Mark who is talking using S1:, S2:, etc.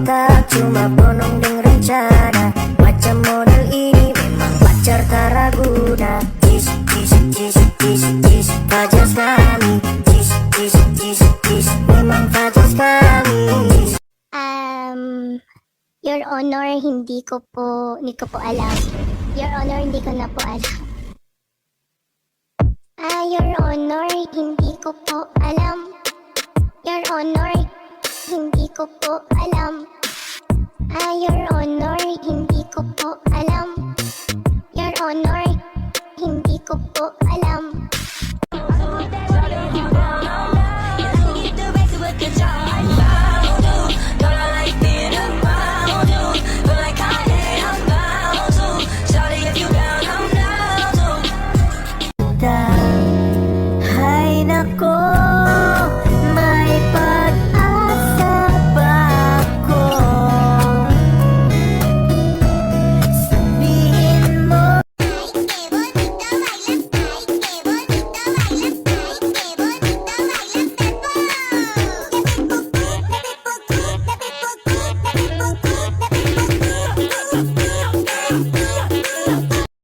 S1: otak, cuma bonong dan rencana. Macam model ini memang pacar tak ragunan. Jis, jis, jis, jis, jis, Fajas kami. Jis, jis, jis, jis, memang Fajas kami.
S2: Your Honor, hindi ko po alam. Your Honor, hindi ko na po alam. Your Honor, hindi ko po alam. Your Honor, hindi ko po alam. Your Honor, hindi ko po alam. Your Honor, hindi ko po alam.